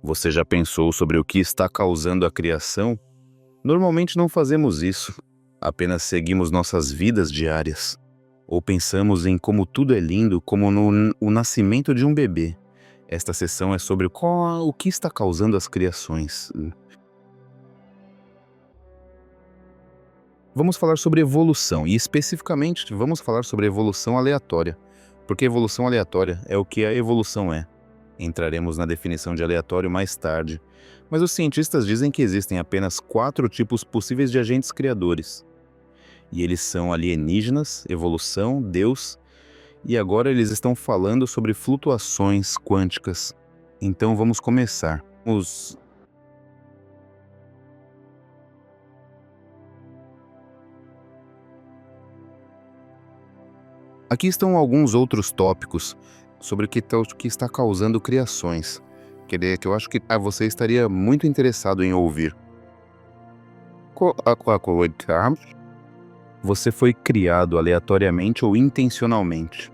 Você já pensou sobre o que está causando a criação? Normalmente não fazemos isso, apenas seguimos nossas vidas diárias. Ou pensamos em como tudo é lindo, como no o nascimento de um bebê. Esta sessão é sobre o que está causando as criações. Vamos falar sobre evolução, e especificamente vamos falar sobre evolução aleatória, porque evolução aleatória é o que a evolução é. Entraremos na definição de aleatório mais tarde, mas os cientistas dizem que existem apenas 4 tipos possíveis de agentes criadores. E eles são alienígenas, evolução, Deus, e agora eles estão falando sobre flutuações quânticas. Então vamos começar. Aqui estão alguns outros tópicos sobre o que está causando criações, que eu acho que você estaria muito interessado em ouvir. Você foi criado aleatoriamente ou intencionalmente?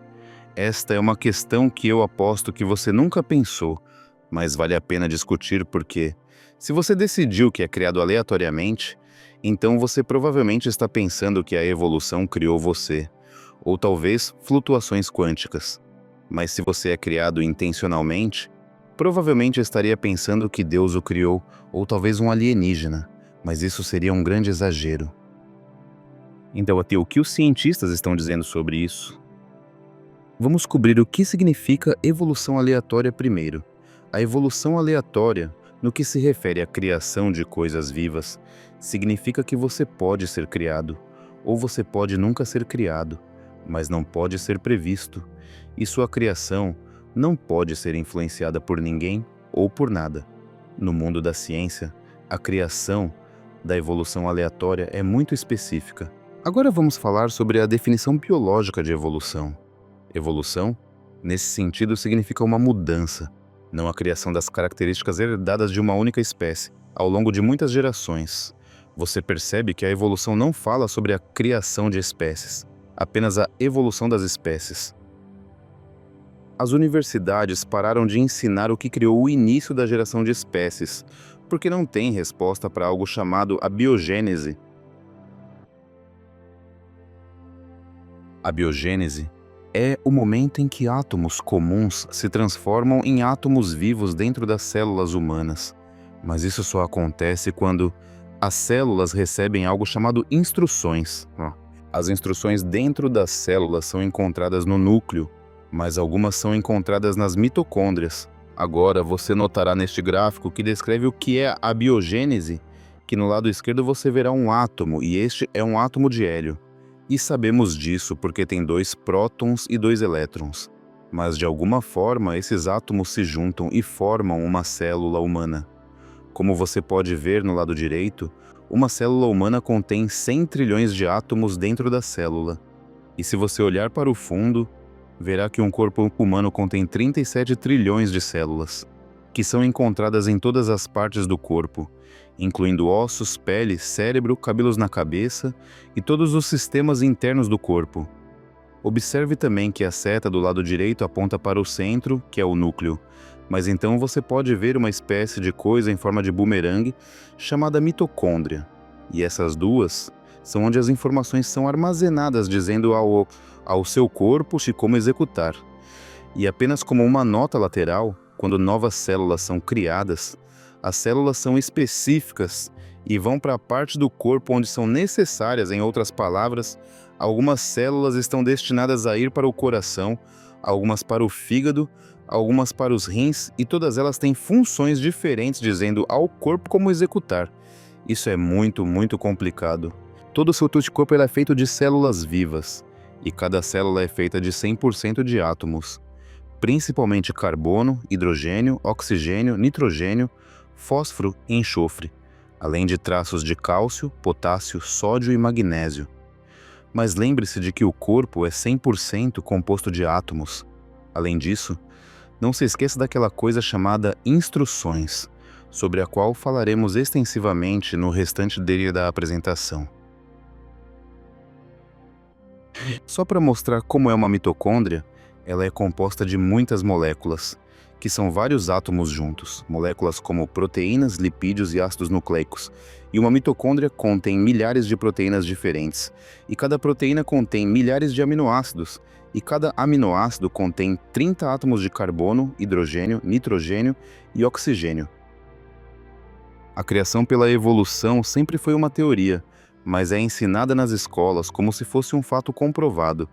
Esta é uma questão que eu aposto que você nunca pensou, mas vale a pena discutir porque, se você decidiu que é criado aleatoriamente, então você provavelmente está pensando que a evolução criou você, ou talvez flutuações quânticas. Mas se você é criado intencionalmente, provavelmente estaria pensando que Deus o criou, ou talvez um alienígena, mas isso seria um grande exagero. Então, até o que os cientistas estão dizendo sobre isso? Vamos cobrir o que significa evolução aleatória primeiro. A evolução aleatória, no que se refere à criação de coisas vivas, significa que você pode ser criado, ou você pode nunca ser criado, mas não pode ser previsto, e sua criação não pode ser influenciada por ninguém ou por nada. No mundo da ciência, a criação da evolução aleatória é muito específica. Agora vamos falar sobre a definição biológica de evolução. Evolução, nesse sentido, significa uma mudança, não a criação das características herdadas de uma única espécie, ao longo de muitas gerações. Você percebe que a evolução não fala sobre a criação de espécies, apenas a evolução das espécies. As universidades pararam de ensinar o que criou o início da geração de espécies, porque não tem resposta para algo chamado a biogênese. A biogênese é o momento em que átomos comuns se transformam em átomos vivos dentro das células humanas. Mas isso só acontece quando as células recebem algo chamado instruções. As instruções dentro das células são encontradas no núcleo, mas algumas são encontradas nas mitocôndrias. Agora você notará neste gráfico que descreve o que é a biogênese, que no lado esquerdo você verá um átomo, e este é um átomo de hélio. E sabemos disso porque tem 2 prótons e 2 elétrons. Mas de alguma forma esses átomos se juntam e formam uma célula humana. Como você pode ver no lado direito, uma célula humana contém 100 trilhões de átomos dentro da célula. E se você olhar para o fundo, verá que um corpo humano contém 37 trilhões de células, que são encontradas em todas as partes do corpo, incluindo ossos, pele, cérebro, cabelos na cabeça e todos os sistemas internos do corpo. Observe também que a seta do lado direito aponta para o centro, que é o núcleo, mas então você pode ver uma espécie de coisa em forma de bumerangue chamada mitocôndria. E essas duas são onde as informações são armazenadas, dizendo ao seu corpo como executar. E apenas como uma nota lateral, quando novas células são criadas, as células são específicas e vão para a parte do corpo onde são necessárias. Em outras palavras, algumas células estão destinadas a ir para o coração, algumas para o fígado, algumas para os rins, e todas elas têm funções diferentes, dizendo ao corpo como executar. Isso é muito, muito complicado. Todo o seu corpo é feito de células vivas, e cada célula é feita de 100% de átomos, principalmente carbono, hidrogênio, oxigênio, nitrogênio, fósforo e enxofre, além de traços de cálcio, potássio, sódio e magnésio. Mas lembre-se de que o corpo é 100% composto de átomos. Além disso, não se esqueça daquela coisa chamada instruções, sobre a qual falaremos extensivamente no restante da apresentação. Só para mostrar como é uma mitocôndria, ela é composta de muitas moléculas, que são vários átomos juntos, moléculas como proteínas, lipídios e ácidos nucleicos. E uma mitocôndria contém milhares de proteínas diferentes, e cada proteína contém milhares de aminoácidos, e cada aminoácido contém 30 átomos de carbono, hidrogênio, nitrogênio e oxigênio. A criação pela evolução sempre foi uma teoria, mas é ensinada nas escolas como se fosse um fato comprovado.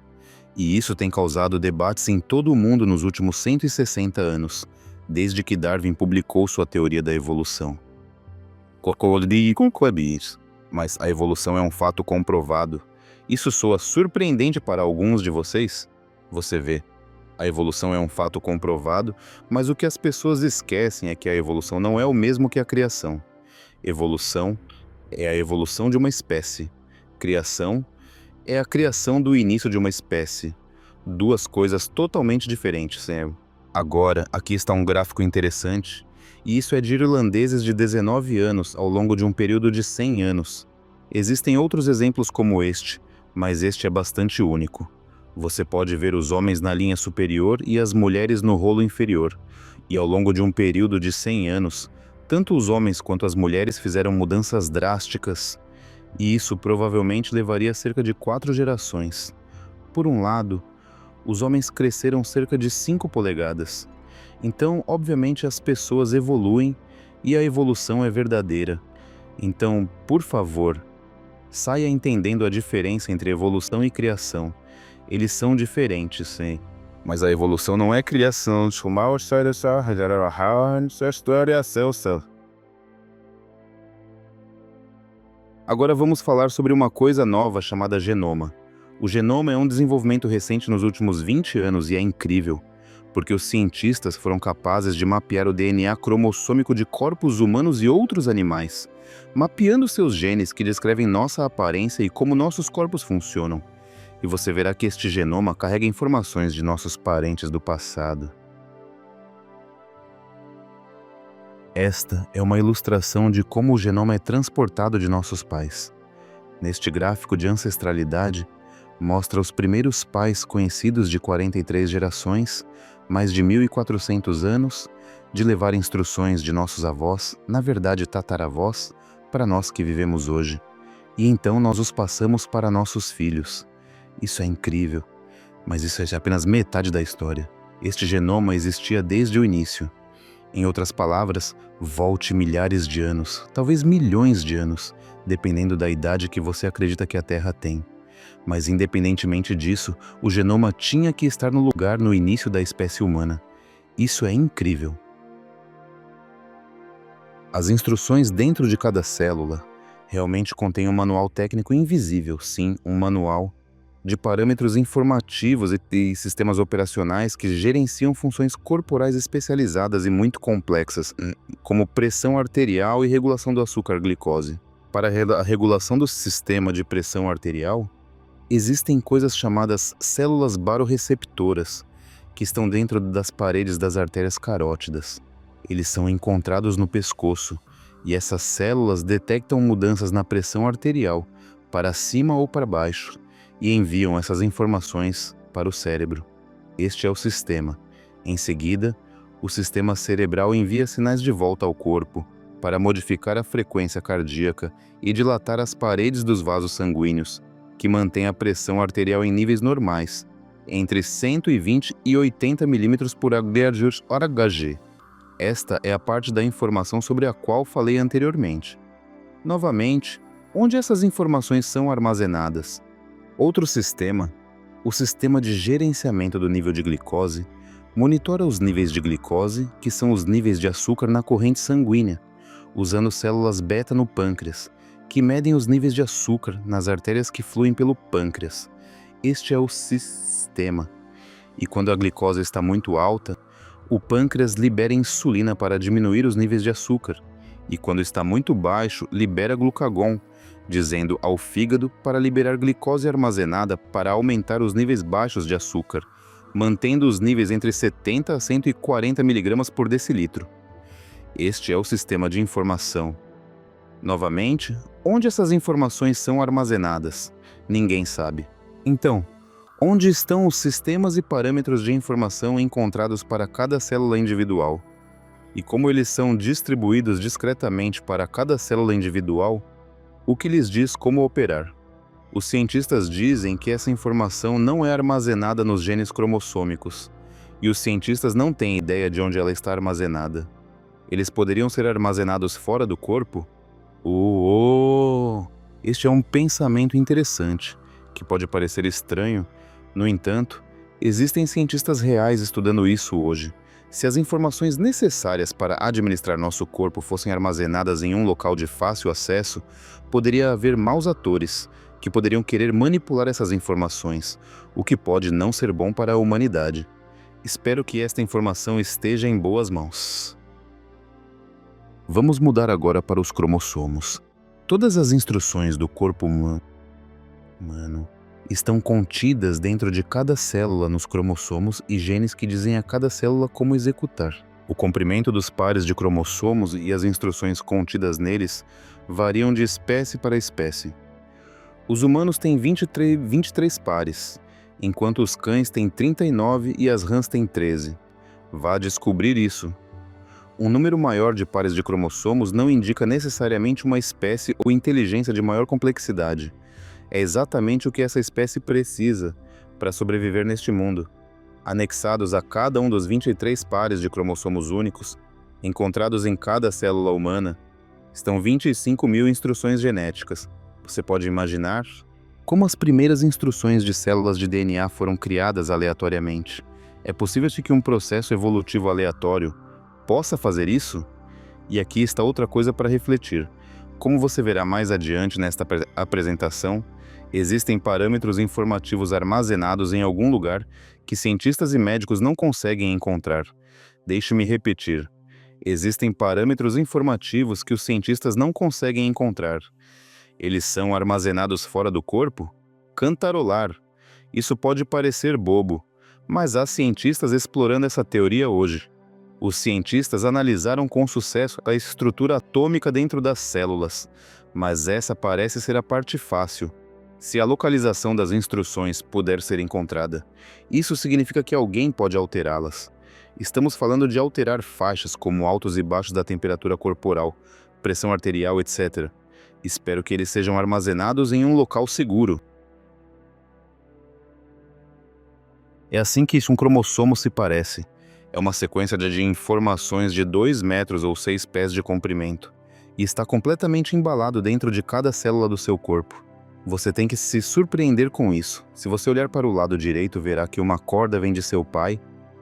E isso tem causado debates em todo o mundo nos últimos 160 anos, desde que Darwin publicou sua teoria da evolução. Mas a evolução é um fato comprovado. Isso soa surpreendente para alguns de vocês? Você vê, a evolução é um fato comprovado, mas o que as pessoas esquecem é que a evolução não é o mesmo que a criação. Evolução é a evolução de uma espécie. Criação é a criação do início de uma espécie. Duas coisas totalmente diferentes, Sam. Agora, aqui está um gráfico interessante, e isso é de irlandeses de 19 anos ao longo de um período de 100 anos. Existem outros exemplos como este, mas este é bastante único. Você pode ver os homens na linha superior e as mulheres no rolo inferior, e ao longo de um período de 100 anos, tanto os homens quanto as mulheres fizeram mudanças drásticas, e isso provavelmente levaria cerca de 4 gerações. Por um lado, os homens cresceram cerca de 5 polegadas. Então, obviamente, as pessoas evoluem e a evolução é verdadeira. Então, por favor, saia entendendo a diferença entre evolução e criação. Eles são diferentes, sim. Mas a evolução não é criação. Agora vamos falar sobre uma coisa nova chamada genoma. O genoma é um desenvolvimento recente nos últimos 20 anos e é incrível, porque os cientistas foram capazes de mapear o DNA cromossômico de corpos humanos e outros animais, mapeando seus genes que descrevem nossa aparência e como nossos corpos funcionam. E você verá que este genoma carrega informações de nossos parentes do passado. Esta é uma ilustração de como o genoma é transportado de nossos pais. Neste gráfico de ancestralidade, mostra os primeiros pais conhecidos de 43 gerações, mais de 1.400 anos, de levar instruções de nossos avós, na verdade tataravós, para nós que vivemos hoje. E então nós os passamos para nossos filhos. Isso é incrível, mas isso é apenas metade da história. Este genoma existia desde o início. Em outras palavras, volte milhares de anos, talvez milhões de anos, dependendo da idade que você acredita que a Terra tem. Mas independentemente disso, o genoma tinha que estar no lugar no início da espécie humana. Isso é incrível. As instruções dentro de cada célula realmente contêm um manual técnico invisível, sim, um manual de parâmetros informativos e sistemas operacionais que gerenciam funções corporais especializadas e muito complexas, como pressão arterial e regulação do açúcar-glicose. Para a regulação do sistema de pressão arterial, existem coisas chamadas células baroreceptoras, que estão dentro das paredes das artérias carótidas. Eles são encontrados no pescoço, e essas células detectam mudanças na pressão arterial, para cima ou para baixo, e enviam essas informações para o cérebro. Este é o sistema. Em seguida, o sistema cerebral envia sinais de volta ao corpo para modificar a frequência cardíaca e dilatar as paredes dos vasos sanguíneos, que mantém a pressão arterial em níveis normais, entre 120 e 80 mm por Hg. Esta é a parte da informação sobre a qual falei anteriormente. Novamente, onde essas informações são armazenadas? Outro sistema, o sistema de gerenciamento do nível de glicose, monitora os níveis de glicose, que são os níveis de açúcar na corrente sanguínea, usando células beta no pâncreas, que medem os níveis de açúcar nas artérias que fluem pelo pâncreas. Este é o sistema. E quando a glicose está muito alta, o pâncreas libera insulina para diminuir os níveis de açúcar, e quando está muito baixo, libera glucagon, dizendo ao fígado para liberar glicose armazenada para aumentar os níveis baixos de açúcar, mantendo os níveis entre 70 a 140 mg por decilitro. Este é o sistema de informação. Novamente, onde essas informações são armazenadas? Ninguém sabe. Então, Onde estão os sistemas e parâmetros de informação encontrados para cada célula individual? E como eles são distribuídos discretamente para cada célula individual, o que lhes diz como operar? Os cientistas dizem que essa informação não é armazenada nos genes cromossômicos, e os cientistas não têm ideia de onde ela está armazenada. Eles poderiam ser armazenados fora do corpo? Este é um pensamento interessante, que pode parecer estranho. No entanto, existem cientistas reais estudando isso hoje. Se as informações necessárias para administrar nosso corpo fossem armazenadas em um local de fácil acesso, poderia haver maus atores que poderiam querer manipular essas informações, o que pode não ser bom para a humanidade. Espero que esta informação esteja em boas mãos. Vamos mudar agora para os cromossomos. Todas as instruções do corpo humano estão contidas dentro de cada célula nos cromossomos e genes que dizem a cada célula como executar. O comprimento dos pares de cromossomos e as instruções contidas neles variam de espécie para espécie. Os humanos têm 23 pares, enquanto os cães têm 39 e as rãs têm 13. Vá descobrir isso. Um número maior de pares de cromossomos não indica necessariamente uma espécie ou inteligência de maior complexidade. É exatamente o que essa espécie precisa para sobreviver neste mundo. Anexados a cada um dos 23 pares de cromossomos únicos, encontrados em cada célula humana, estão 25.000 instruções genéticas. Você pode imaginar como as primeiras instruções de células de DNA foram criadas aleatoriamente. É possível que um processo evolutivo aleatório possa fazer isso? E aqui está outra coisa para refletir. Como você verá mais adiante nesta apresentação, existem parâmetros informativos armazenados em algum lugar que cientistas e médicos não conseguem encontrar. Deixe-me repetir. Existem parâmetros informativos que os cientistas não conseguem encontrar. Eles são armazenados fora do corpo? Cantarolar. Isso pode parecer bobo, mas há cientistas explorando essa teoria hoje. Os cientistas analisaram com sucesso a estrutura atômica dentro das células, mas essa parece ser a parte fácil. Se a localização das instruções puder ser encontrada, isso significa que alguém pode alterá-las. Estamos falando de alterar faixas como altos e baixos da temperatura corporal, pressão arterial, etc. Espero que eles sejam armazenados em um local seguro. É assim que um cromossomo se parece. É uma sequência de informações de 2 metros ou 6 pés de comprimento, e está completamente embalado dentro de cada célula do seu corpo. Você tem que se surpreender com isso. Se você olhar para o lado direito, verá que uma corda vem de seu pai,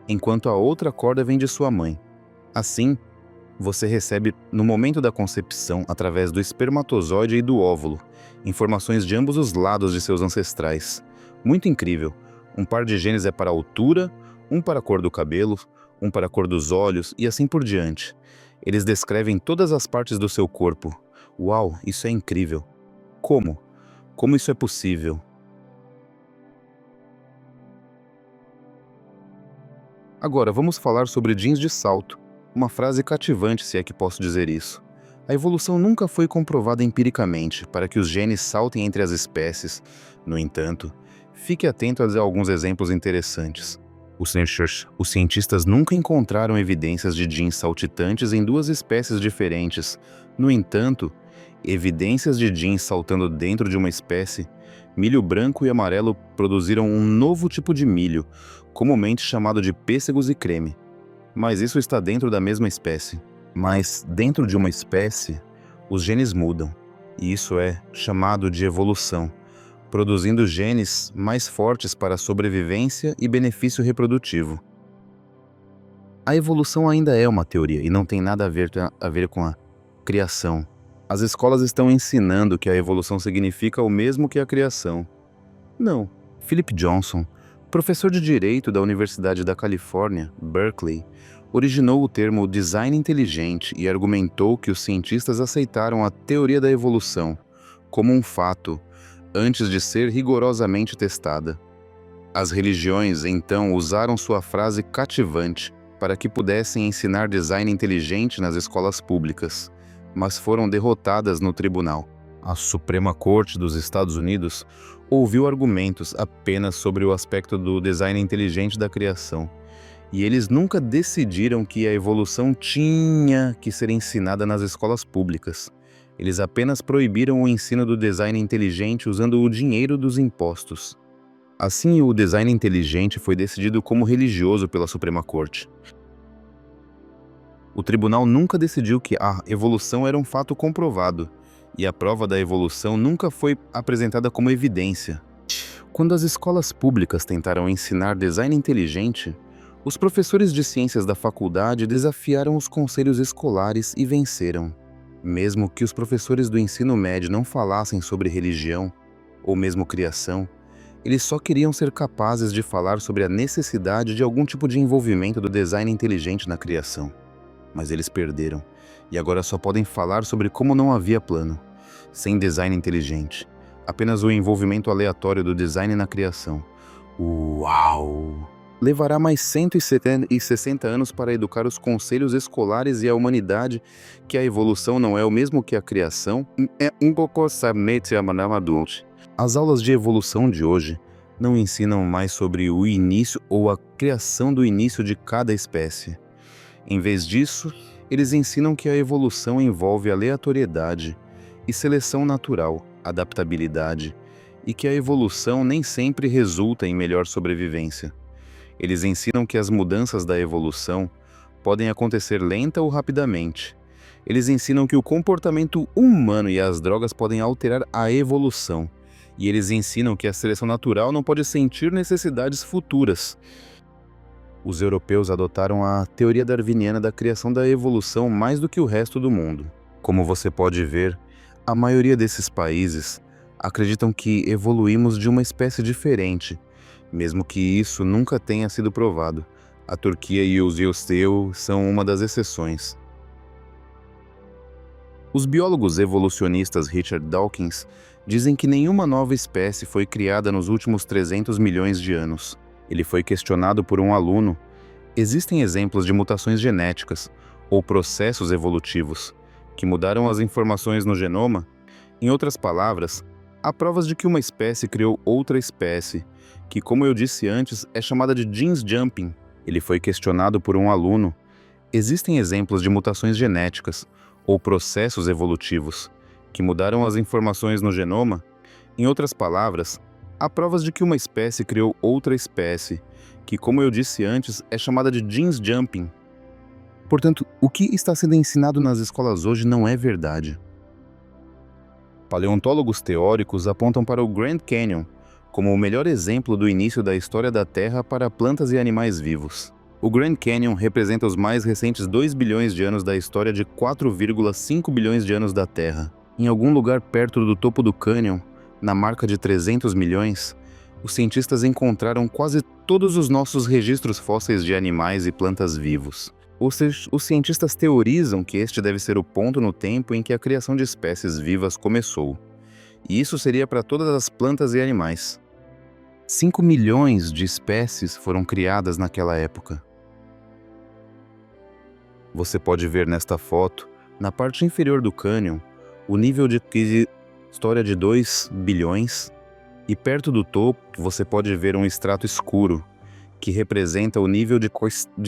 enquanto a outra corda vem de sua mãe. Assim, você recebe, no momento da concepção, através do espermatozoide e do óvulo, informações de ambos os lados de seus ancestrais. Muito incrível. Um par de genes é para a altura, um para a cor do cabelo, um para a cor dos olhos e assim por diante. Eles descrevem todas as partes do seu corpo. Uau, isso é incrível. Como? Como isso é possível? Agora, vamos falar sobre jeans de salto. Uma frase cativante, se é que posso dizer isso. A evolução nunca foi comprovada empiricamente para que os genes saltem entre as espécies. No entanto, fique atento a alguns exemplos interessantes. Os cientistas nunca encontraram evidências de genes saltitantes em 2 espécies diferentes. No entanto, evidências de genes saltando dentro de uma espécie, milho branco e amarelo produziram um novo tipo de milho, comumente chamado de pêssegos e creme. Mas isso está dentro da mesma espécie. Mas dentro de uma espécie, os genes mudam, e isso é chamado de evolução, produzindo genes mais fortes para a sobrevivência e benefício reprodutivo. A evolução ainda é uma teoria e não tem nada a ver com a criação. As escolas estão ensinando que a evolução significa o mesmo que a criação. Não. Philip Johnson, professor de Direito da Universidade da Califórnia, Berkeley, originou o termo design inteligente e argumentou que os cientistas aceitaram a teoria da evolução como um fato antes de ser rigorosamente testada. As religiões, então, usaram sua frase cativante para que pudessem ensinar design inteligente nas escolas públicas, mas foram derrotadas no tribunal. A Suprema Corte dos Estados Unidos ouviu argumentos apenas sobre o aspecto do design inteligente da criação, e eles nunca decidiram que a evolução tinha que ser ensinada nas escolas públicas. Eles apenas proibiram o ensino do design inteligente usando o dinheiro dos impostos. Assim, o design inteligente foi decidido como religioso pela Suprema Corte. O tribunal nunca decidiu que a evolução era um fato comprovado, e a prova da evolução nunca foi apresentada como evidência. Quando as escolas públicas tentaram ensinar design inteligente, os professores de ciências da faculdade desafiaram os conselhos escolares e venceram. Mesmo que os professores do ensino médio não falassem sobre religião, ou mesmo criação, eles só queriam ser capazes de falar sobre a necessidade de algum tipo de envolvimento do design inteligente na criação. Mas eles perderam, e agora só podem falar sobre como não havia plano, sem design inteligente, apenas o envolvimento aleatório do design na criação. Uau! Levará mais 160 anos para educar os conselhos escolares e a humanidade que a evolução não é o mesmo que a criação. As aulas de evolução de hoje não ensinam mais sobre o início ou a criação do início de cada espécie. Em vez disso, eles ensinam que a evolução envolve aleatoriedade e seleção natural, adaptabilidade, e que a evolução nem sempre resulta em melhor sobrevivência. Eles ensinam que as mudanças da evolução podem acontecer lenta ou rapidamente. Eles ensinam que o comportamento humano e as drogas podem alterar a evolução. E eles ensinam que a seleção natural não pode sentir necessidades futuras. Os europeus adotaram a teoria darwiniana da criação da evolução mais do que o resto do mundo. Como você pode ver, a maioria desses países acreditam que evoluímos de uma espécie diferente, mesmo que isso nunca tenha sido provado. A Turquia e os judeus são uma das exceções. Os biólogos evolucionistas Richard Dawkins dizem que nenhuma nova espécie foi criada nos últimos 300 milhões de anos. Ele foi questionado por um aluno: existem exemplos de mutações genéticas ou processos evolutivos que mudaram as informações no genoma? Em outras palavras, há provas de que uma espécie criou outra espécie, que, como eu disse antes, é chamada de genes jumping. Ele foi questionado por um aluno: existem exemplos de mutações genéticas ou processos evolutivos que mudaram as informações no genoma? Em outras palavras, há provas de que uma espécie criou outra espécie, que, como eu disse antes, é chamada de genes jumping. Portanto, o que está sendo ensinado nas escolas hoje não é verdade. Paleontólogos teóricos apontam para o Grand Canyon como o melhor exemplo do início da história da Terra para plantas e animais vivos. O Grand Canyon representa os mais recentes 2 bilhões de anos da história de 4,5 bilhões de anos da Terra. Em algum lugar perto do topo do cânion, na marca de 300 milhões, os cientistas encontraram quase todos os nossos registros fósseis de animais e plantas vivos. Os cientistas teorizam que este deve ser o ponto no tempo em que a criação de espécies vivas começou. E isso seria para todas as plantas e animais. 5 milhões de espécies foram criadas naquela época. Você pode ver nesta foto, na parte inferior do cânion, o nível de história de 2 bilhões, e perto do topo você pode ver um extrato escuro, que representa o nível de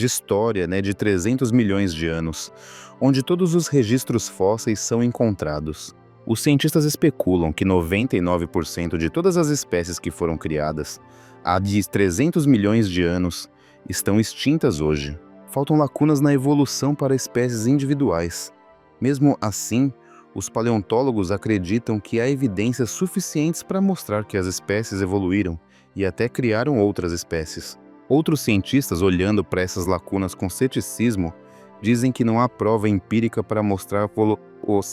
história de 300 milhões de anos, onde todos os registros fósseis são encontrados. Os cientistas especulam que 99% de todas as espécies que foram criadas há de 300 milhões de anos estão extintas hoje. Faltam lacunas na evolução para espécies individuais. Mesmo assim, os paleontólogos acreditam que há evidências suficientes para mostrar que as espécies evoluíram e até criaram outras espécies. Outros cientistas, olhando para essas lacunas com ceticismo, dizem que não há prova empírica para mostrar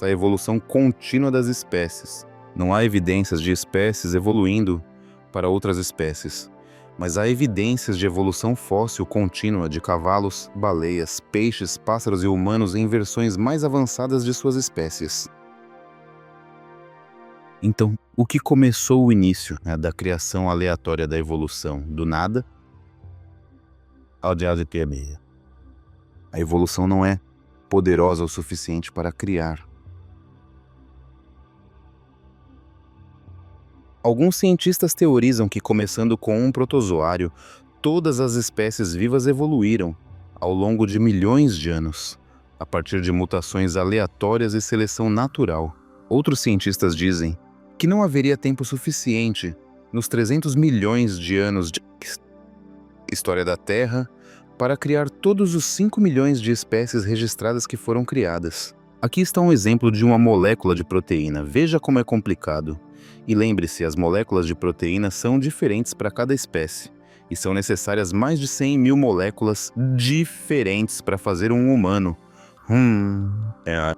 a evolução contínua das espécies. Não há evidências de espécies evoluindo para outras espécies, mas há evidências de evolução fóssil contínua de cavalos, baleias, peixes, pássaros e humanos em versões mais avançadas de suas espécies. Então, o que começou o início da criação aleatória da evolução? Do nada ao dia de ter meia. A evolução não é poderosa o suficiente para criar. Alguns cientistas teorizam que, começando com um protozoário, todas as espécies vivas evoluíram ao longo de milhões de anos, a partir de mutações aleatórias e seleção natural. Outros cientistas dizem que não haveria tempo suficiente nos 300 milhões de anos de história da Terra para criar todos os 5 milhões de espécies registradas que foram criadas. Aqui está um exemplo de uma molécula de proteína. Veja como é complicado. E lembre-se, as moléculas de proteína são diferentes para cada espécie, e são necessárias mais de 100 mil moléculas diferentes para fazer um humano.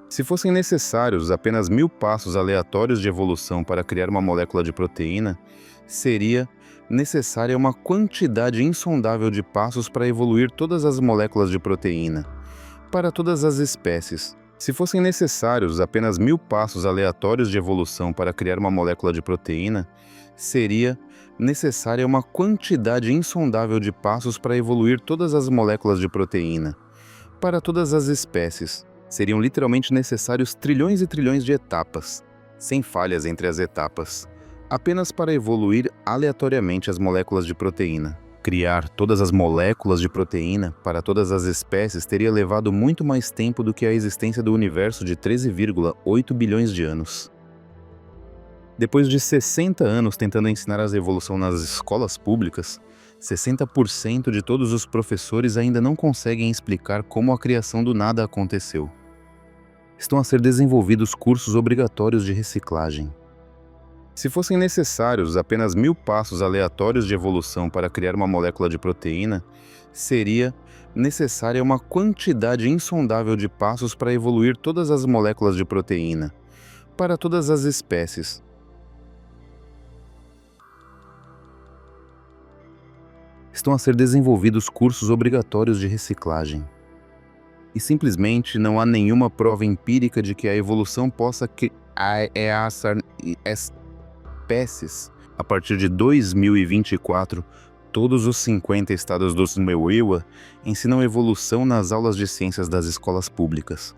Se fossem necessários apenas 1000 passos aleatórios de evolução para criar uma molécula de proteína, seria necessária uma quantidade insondável de passos para evoluir todas as moléculas de proteína, para todas as espécies. Se fossem necessários apenas 1000 passos aleatórios de evolução para criar uma molécula de proteína, seria necessária uma quantidade insondável de passos para evoluir todas as moléculas de proteína. Para todas as espécies, seriam literalmente necessários trilhões e trilhões de etapas, sem falhas entre as etapas, apenas para evoluir aleatoriamente as moléculas de proteína. Criar todas as moléculas de proteína para todas as espécies teria levado muito mais tempo do que a existência do universo de 13,8 bilhões de anos. Depois de 60 anos tentando ensinar a evolução nas escolas públicas, 60% de todos os professores ainda não conseguem explicar como a criação do nada aconteceu. Estão a ser desenvolvidos cursos obrigatórios de reciclagem. Se fossem necessários apenas 1000 passos aleatórios de evolução para criar uma molécula de proteína, seria necessária uma quantidade insondável de passos para evoluir todas as moléculas de proteína, para todas as espécies. Estão a ser desenvolvidos cursos obrigatórios de reciclagem. E simplesmente não há nenhuma prova empírica de que a evolução possa criar espécies. A partir de 2024, todos os 50 estados do Meuiwa ensinam evolução nas aulas de ciências das escolas públicas.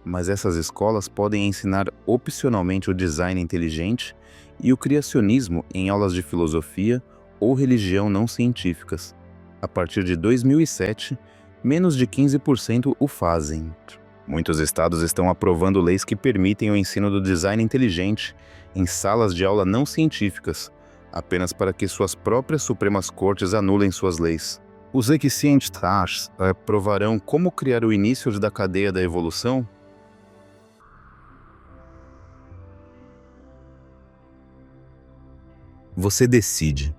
Mas essas escolas podem ensinar opcionalmente o design inteligente e o criacionismo em aulas de filosofia ou religião não científicas. A partir de 2007, menos de 15% o fazem. Muitos estados estão aprovando leis que permitem o ensino do design inteligente em salas de aula não científicas, apenas para que suas próprias Supremas Cortes anulem suas leis. Os cientistas provarão como criar o início da cadeia da evolução? Você decide.